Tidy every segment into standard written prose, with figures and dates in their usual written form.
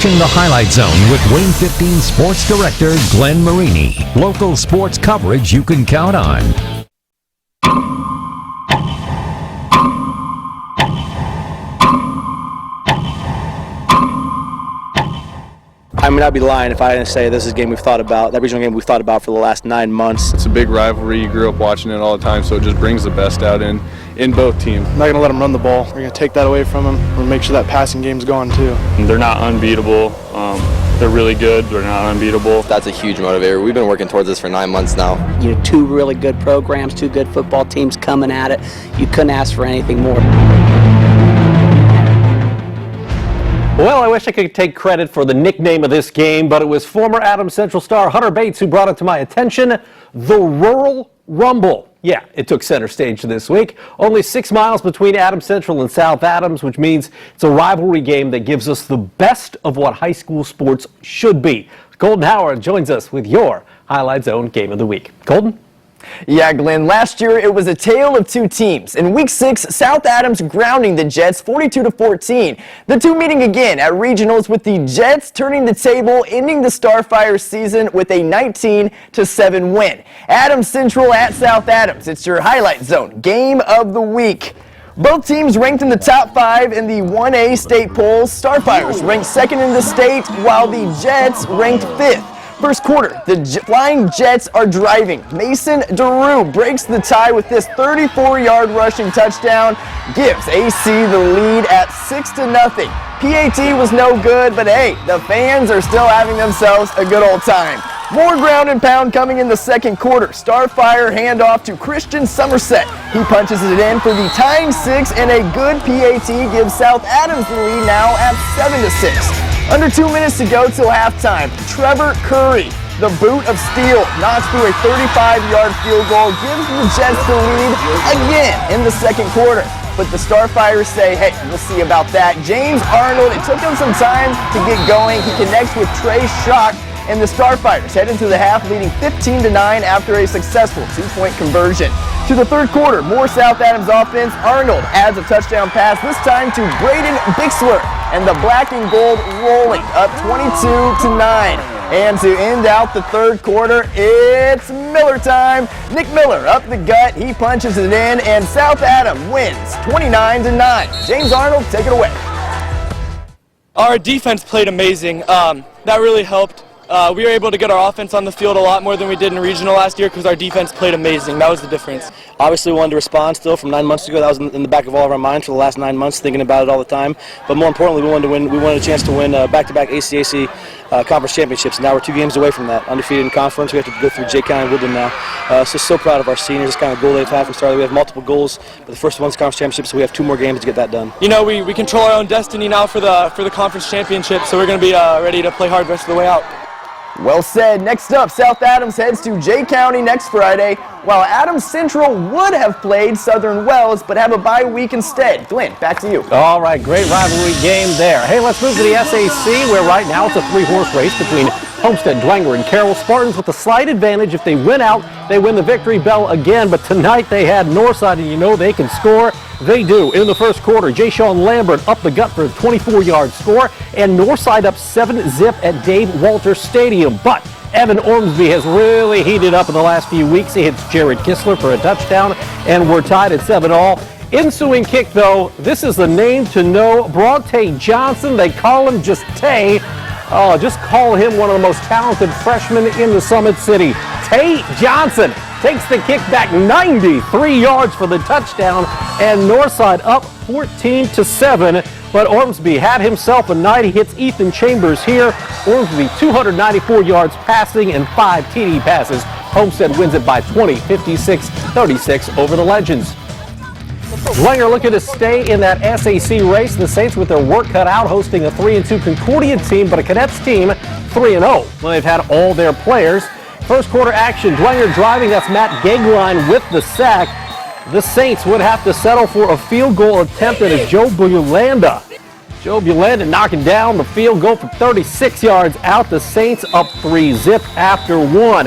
watching the Highlight Zone with Wayne 15 Sports Director Glenn Marini. Local sports coverage you can count on. I mean, I'd be lying if I didn't say this is a game we've thought about, that regional game we've thought about for the last 9 months. It's a big rivalry. You grew up watching it all the time, so it just brings the best out in both teams. I'm not going to let them run the ball. We're going to take that away from them. We're going to make sure that passing game's gone too. They're not unbeatable. They're really good. They're not unbeatable. That's a huge motivator. We've been working towards this for 9 months now. You know, 2 really good programs, 2 good football teams coming at it. You couldn't ask for anything more. Well, I wish I could take credit for the nickname of this game, but it was former Adams Central star Hunter Bates who brought it to my attention, the Rural Rumble. Yeah, it took center stage this week. Only 6 miles between Adams Central and South Adams, which means it's a rivalry game that gives us the best of what high school sports should be. Colton Howard joins us with your Highlight Zone Game of the Week. Colton? Yeah, Glenn, last year it was a tale of 2 teams. In Week 6, South Adams grounding the Jets 42-14. The 2 meeting again at regionals with the Jets turning the table, ending the Starfire season with a 19-7 win. Adams Central at South Adams. It's your Highlight Zone Game of the Week. Both teams ranked in the top 5 in the 1A state polls. Starfires ranked 2nd in the state, while the Jets ranked 5th. First quarter, the Flying Jets are driving. Mason DeRue breaks the tie with this 34-yard rushing touchdown, gives AC the lead at 6-0. PAT was no good, but hey, the fans are still having themselves a good old time. More ground and pound coming in the second quarter. Starfire handoff to Christian Somerset. He punches it in for the tying 6, and a good PAT gives South Adams the lead now at 7-6. Under 2 minutes to go till halftime. Trevor Curry, the boot of steel, knocks through a 35-yard field goal, gives the Jets the lead again in the second quarter. But the Starfires say, hey, we'll see about that. James Arnold, it took him some time to get going. He connects with Trey Schock, and the Starfires head into the half leading 15-9 after a successful 2-point conversion. To the third quarter, more South Adams offense. Arnold adds a touchdown pass, this time to Braden Bixler, and the black and gold rolling up 22-9. And to end out the third quarter, it's Miller time. Nick Miller up the gut, he punches it in, and South Adams wins 29-9. James Arnold, take it away. Our defense played amazing. That really helped. We were able to get our offense on the field a lot more than we did in regional last year because our defense played amazing. That was the difference. Obviously, we wanted to respond still from 9 months ago. That was in the back of all of our minds for the last 9 months, thinking about it all the time. But more importantly, we wanted to win. We wanted a chance to win back-to-back ACAC conference championships. Now we're 2 games away from that. Undefeated in conference. We have to go through Jay County and Woodland now. So proud of our seniors. It's kind of a goal they've had from start. We have multiple goals, but the first one's conference championship, so we have 2 more games to get that done. You know, we control our own destiny now for the conference championship, so we're going to be ready to play hard the rest of the way out. Well said. Next up, South Adams heads to Jay County next Friday, while Adams Central would have played Southern Wells, but have a bye week instead. Glenn, back to you. All right, great rivalry game there. Hey, let's move to the SAC, where right now it's a 3-horse race between Homestead, Dwenger, and Carroll. Spartans with a slight advantage. If they win out, they win the victory bell again, but tonight they had Northside, and you know they can score. They do. In the first quarter, Jay Sean Lambert up the gut for a 24-yard score, and Northside up 7-0 at Dave Walter Stadium. But Evan Ormsby has really heated up in the last few weeks. He hits Jared Kistler for a touchdown, and we're tied at 7-all. Ensuing kick, though, this is the name to know. Bronte Johnson, they call him just Tay. Oh, just call him one of the most talented freshmen in the Summit City. Tay Johnson takes the kick back 93 yards for the touchdown, and Northside up 14-7. But Ormsby had himself a night. He hits Ethan Chambers here. Ormsby 294 yards passing and 5 TD passes. Homestead wins it by 20, 56-36 over the Legends. Dwenger looking to stay in that SAC race. The Saints with their work cut out, hosting a 3-2 Concordia team, but a Cadets team 3-0. Well, they've had all their players. First quarter action, Dwenger driving. That's Matt Gagline with the sack. The Saints would have to settle for a field goal attempt, and it's Joe Bulanda. Joe Bulanda knocking down the field goal from 36 yards out. The Saints up 3-0 after 1.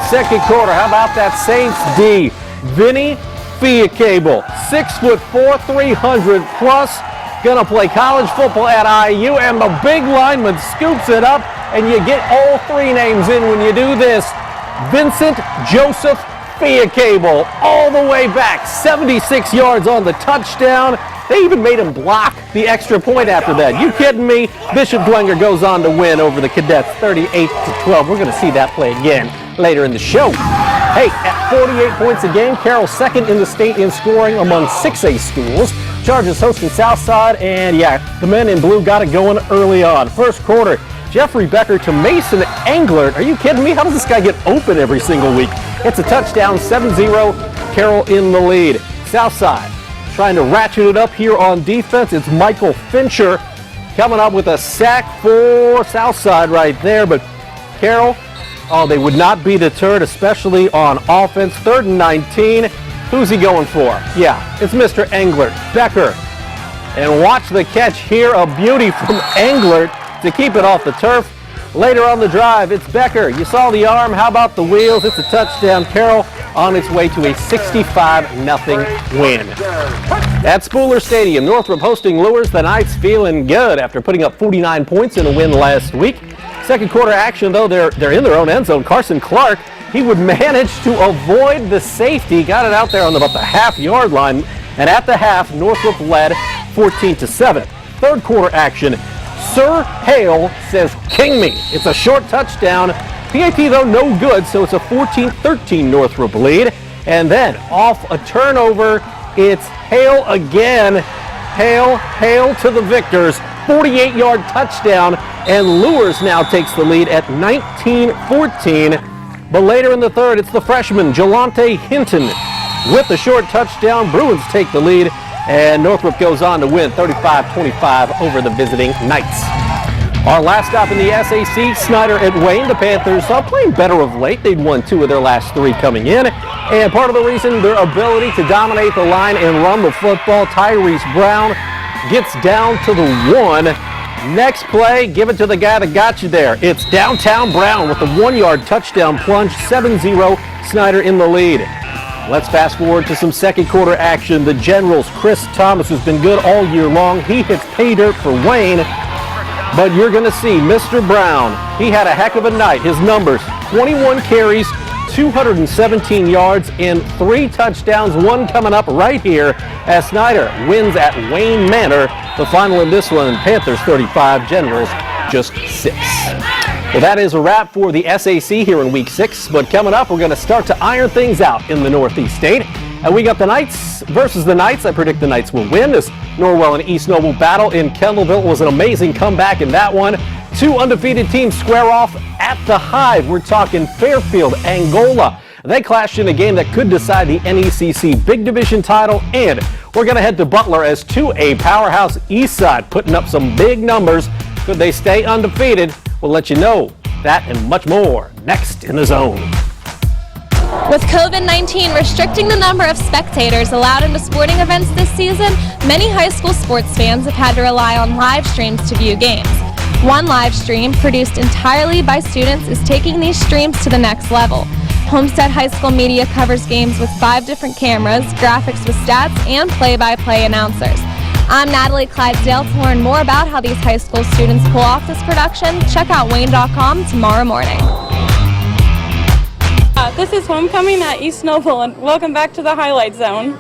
Second quarter, how about that Saints D? Vinny Fiacable, 6'4", 300 plus. Gonna play college football at IU, and the big lineman scoops it up, and you get all three names in when you do this. Vincent Joseph Fiacable, all the way back, 76 yards on the touchdown. They even made him block the extra point after that. You kidding me? Bishop Dwenger goes on to win over the Cadets 38-12. We're going to see that play again later in the show. Hey, at 48 points a game, Carroll second in the state in scoring among 6A schools. Chargers hosting Southside, and yeah, the men in blue got it going early on. First quarter, Jeffrey Becker to Mason Englert. Are you kidding me? How does this guy get open every single week? It's a touchdown, 7-0, Carroll in the lead. Southside trying to ratchet it up here on defense. It's Michael Fincher coming up with a sack for Southside right there, but Carroll, oh, they would not be deterred, especially on offense. 3rd and 19. Who's he going for? Yeah, it's Mr. Englert. Becker. And watch the catch here, a beauty from Englert to keep it off the turf. Later on the drive, it's Becker. You saw the arm. How about the wheels? It's a touchdown. Carroll on its way to a 65-0 win. At Spooler Stadium, Northrop hosting Lures. The Knights feeling good after putting up 49 points in a win last week. Second quarter action, though, they're in their own end zone. Carson Clark, he would manage to avoid the safety. Got it out there on about the half-yard line. And at the half, Northrop led 14-7. Third quarter action. Sir Hale says, "King me." It's a short touchdown. PAT, though, no good, so it's a 14-13 Northrop lead. And then off a turnover, it's Hale again. Hale to the victors. 48-yard touchdown, and Lures now takes the lead at 19-14. But later in the third, it's the freshman, Jelante Hinton, with the short touchdown. Bruins take the lead, and Northrop goes on to win 35-25 over the visiting Knights. Our last stop in the SAC, Snyder at Wayne. The Panthers are playing better of late. They'd won 2 of their last 3 coming in. And part of the reason, their ability to dominate the line and run the football. Tyrese Brown gets down to the 1. Next play, give it to the guy that got you there. It's Downtown Brown with the 1-yard touchdown plunge. 7-0, Snyder in the lead. Let's fast forward to some second quarter action. The Generals, Chris Thomas, has been good all year long. He hits pay dirt for Wayne. But you're going to see Mr. Brown. He had a heck of a night. His numbers, 21 carries, 217 yards, and 3 touchdowns. One coming up right here as Snyder wins at Wayne Manor. The final in this one, Panthers 35, Generals just 6. Well, that is a wrap for the SAC here in Week 6. But coming up, we're going to start to iron things out in the Northeast State. And we got the Knights versus the Knights. I predict the Knights will win. This Norwell and East Noble battle in Kendallville was an amazing comeback in that one. 2 undefeated teams square off at the Hive. We're talking Fairfield, Angola. They clashed in a game that could decide the NECC Big Division title. And we're going to head to Butler as 2A powerhouse Eastside putting up some big numbers. Could they stay undefeated? We'll let you know that and much more next in The Zone. With COVID-19 restricting the number of spectators allowed into sporting events this season, many high school sports fans have had to rely on live streams to view games. One live stream, produced entirely by students, is taking these streams to the next level. Homestead High School Media covers games with 5 different cameras, graphics with stats, and play-by-play announcers. I'm Natalie Clydesdale. To learn more about how these high school students pull off this production, check out Wayne.com tomorrow morning. This is Homecoming at East Noble, and welcome back to the Highlight Zone.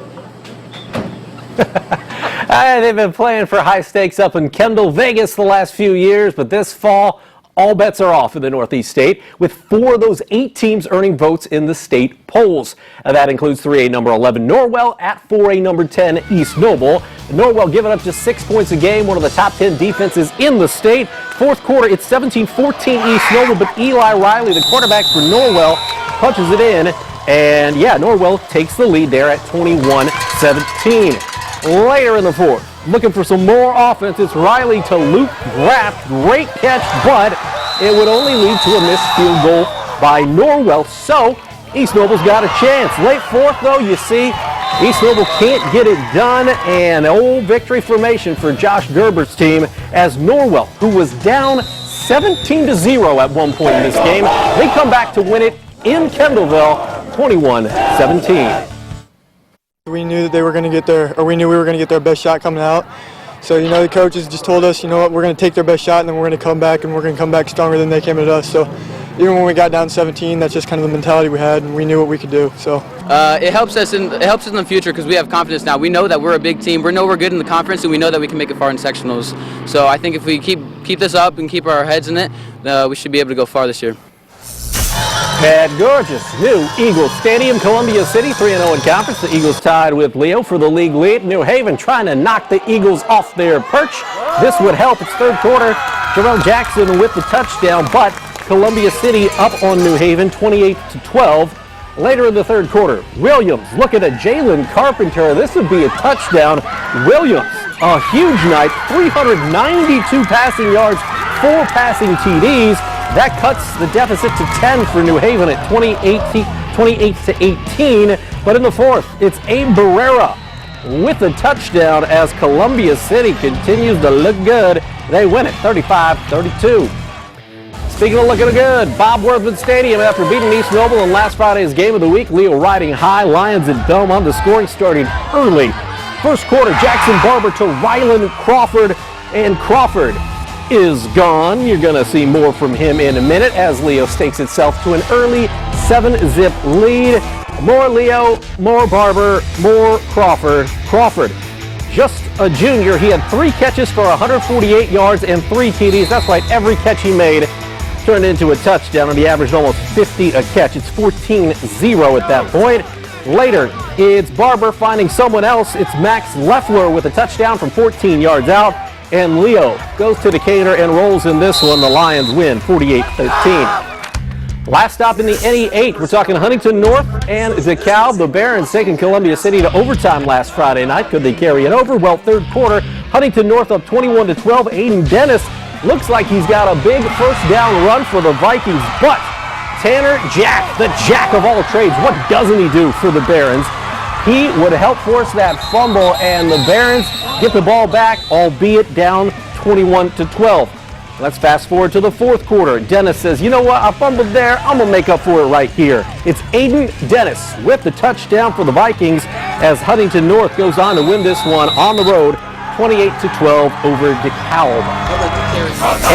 They've been playing for high stakes up in Kendall, Vegas the last few years, but this fall, all bets are off in the Northeast State, with 4 of those 8 teams earning votes in the state polls. That includes 3A number 11 Norwell at 4A number 10 East Noble. Norwell giving up just 6 points a game, one of the top 10 defenses in the state. Fourth quarter, it's 17-14 East Noble, but Eli Riley, the quarterback for Norwell, punches it in, and yeah, Norwell takes the lead there at 21-17. Later in the fourth, looking for some more offense, it's Riley to Luke Graff. Great catch, but it would only lead to a missed field goal by Norwell, so East Noble's got a chance. Late fourth, though, you see, East Noble can't get it done, and old victory formation for Josh Gerber's team as Norwell, who was down 17-0 at one point in this game, they come back to win it in Kendallville, 21-17. We knew that they were going to get their, or we knew we were going to get their best shot coming out. So, the coaches just told us, what, we're going to take their best shot and then we're going to come back and we're going to come back stronger than they came at us. So even when we got down 17, that's just kind of the mentality we had and we knew what we could do. So it helps us in the future because we have confidence now. We know that we're a big team. We know we're good in the conference and we know that we can make it far in sectionals. So I think if we keep this up and keep our heads in it, we should be able to go far this year. At gorgeous new Eagles Stadium, Columbia City, 3-0 in conference. The Eagles tied with Leo for the league lead. New Haven trying to knock the Eagles off their perch. This would help. It's third quarter. Jerome Jackson with the touchdown, but Columbia City up on New Haven, 28-12. Later in the third quarter, Williams looking at Jalen Carpenter. This would be a touchdown. Williams, a huge night, 392 passing yards, 4 passing TDs. That cuts the deficit to 10 for New Haven at 28-18. But in the fourth, it's Abe Barrera with a touchdown as Columbia City continues to look good. They win it 35-32. Speaking of looking good, Bob Worthman Stadium after beating East Noble in last Friday's game of the week. Leo riding high, Lions at Belmont. The scoring starting early. First quarter, Jackson Barber to Rylan Crawford, and Crawford is gone. You're going to see more from him in a minute as Leo stakes itself to an early 7-zip lead. More Leo, more Barber, more Crawford. Crawford, just a junior. He had 3 catches for 148 yards and 3 TDs. That's right, every catch he made turned into a touchdown, and he averaged almost 50 a catch. It's 14-0 at that point. Later, it's Barber finding someone else. It's Max Leffler with a touchdown from 14 yards out. And Leo goes to Decatur and rolls in this one. The Lions win 48-13. Last stop in the NE8, we're talking Huntington North and DeKalb. The Barons taking Columbia City to overtime last Friday night. Could they carry it over? Well, third quarter, Huntington North up 21-12. Aiden Dennis looks like he's got a big first down run for the Vikings, but Tanner Jack, the jack of all trades, what doesn't he do for the Barons? He would help force that fumble, and the Barons get the ball back, albeit down 21-12. Let's fast forward to the fourth quarter. Dennis says, you know what, I fumbled there, I'm going to make up for it right here. It's Aiden Dennis with the touchdown for the Vikings as Huntington North goes on to win this one on the road, 28-12 over DeKalb.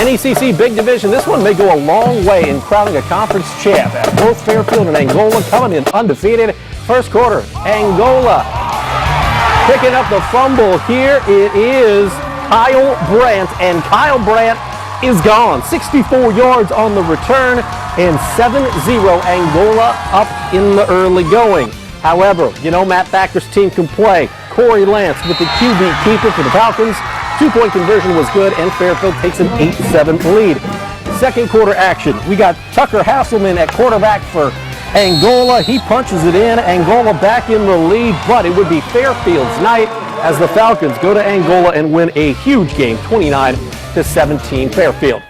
NECC Big Division, this one may go a long way in crowning a conference champ. At both Fairfield and Angola coming in undefeated. First quarter, Angola picking up the fumble here. It is Kyle Brandt, and Kyle Brandt is gone. 64 yards on the return, and 7-0 Angola up in the early going. However, Matt Thacker's team can play. Corey Lance with the QB keeper for the Falcons. 2-point conversion was good, and Fairfield takes an 8-7 lead. Second quarter action. We got Tucker Hasselman at quarterback for Angola. He punches it in. Angola back in the lead, but it would be Fairfield's night as the Falcons go to Angola and win a huge game, 29-17 Fairfield.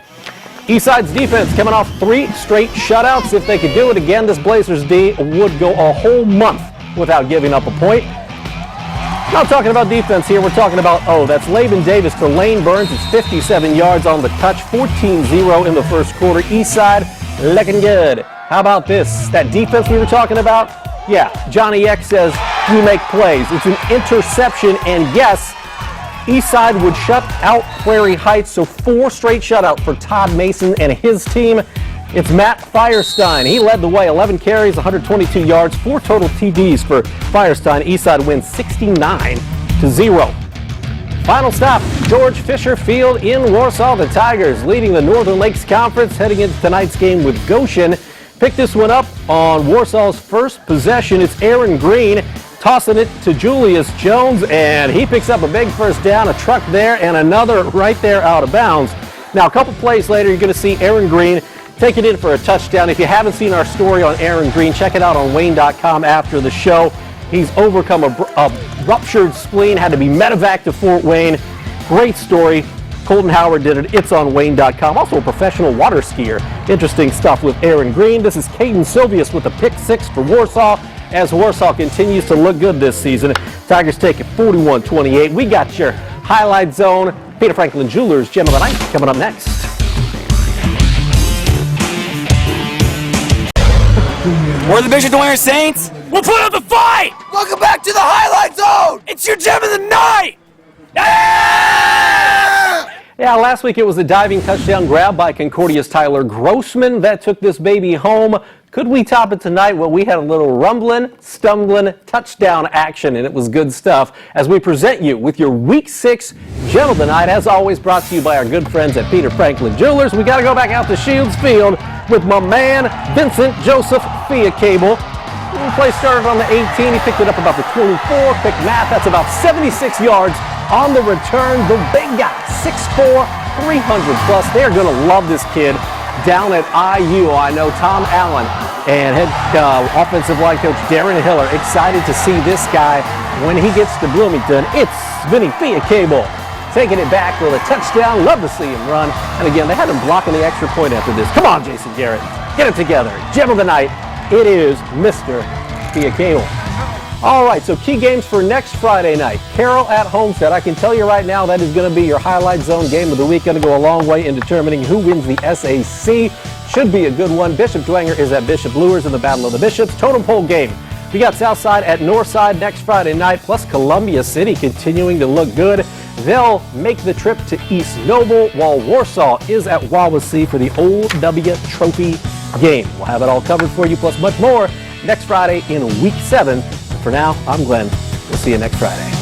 Eastside's defense coming off 3 straight shutouts. If they could do it again, this Blazers D would go a whole month without giving up a point. Not talking about defense here. We're talking about, that's Laban Davis to Lane Burns. It's 57 yards on the touch, 14-0 in the first quarter. Eastside looking good. How about this? That defense we were talking about? Yeah, Johnny X says we make plays. It's an interception, and yes, Eastside would shut out Prairie Heights, so 4 straight shutout for Todd Mason and his team. It's Matt Firestein. He led the way, 11 carries, 122 yards, 4 total TDs for Firestein. Eastside wins 69-0. Final stop, George Fisher Field in Warsaw. The Tigers leading the Northern Lakes Conference heading into tonight's game with Goshen. Pick this one up on Warsaw's first possession. It's Aaron Green tossing it to Julius Jones, and he picks up a big first down, a truck there, and another right there out of bounds. Now, a couple plays later, you're going to see Aaron Green take it in for a touchdown. If you haven't seen our story on Aaron Green, check it out on Wayne.com after the show. He's overcome a ruptured spleen, had to be medevaced to Fort Wayne. Great story. Colton Howard did it. It's on Wayne.com. Also a professional water skier. Interesting stuff with Aaron Green. This is Caden Silvius with a pick 6 for Warsaw as Warsaw continues to look good this season. Tigers take it 41-28. We got your highlight zone. Peter Franklin Jewelers Gem of the Night coming up next. We're the Bishop Dwayne Saints. We'll put up the fight. Welcome back to the highlight zone. It's your Gem of the Night. Yeah, last week it was a diving touchdown grab by Concordia's Tyler Grossman that took this baby home. Could we top it tonight? Well, we had a little rumbling, stumbling touchdown action, and it was good stuff as we present you with your Week 6 Gem of the Night, as always brought to you by our good friends at Peter Franklin Jewelers. We got to go back out to Shields Field with my man, Vincent Joseph Fiacable. The play started on the 18. He picked it up about the 24. Quick math, that's about 76 yards on the return. The big guy, 6'4", 300 plus. They're going to love this kid down at IU. I know Tom Allen and head offensive line coach Darren Hiller excited to see this guy when he gets to Bloomington. It's Vinny Fiacable taking it back with a touchdown. Love to see him run. And again, they had him blocking the extra point after this. Come on, Jason Garrett. Get it together. Gem of the night. It is Mr. Fiacable. All right, so key games for next Friday night. Carroll at Homestead. I can tell you right now that is going to be your highlight zone game of the week. Going to go a long way in determining who wins the SAC. Should be a good one. Bishop Dwenger is at Bishop Luers in the Battle of the Bishops. Totem pole game. We got Southside at Northside next Friday night, plus Columbia City continuing to look good. They'll make the trip to East Noble, while Warsaw is at Wawasee for the Old W Trophy game. We'll have it all covered for you, plus much more next Friday in Week 7. For now, I'm Glenn. We'll see you next Friday.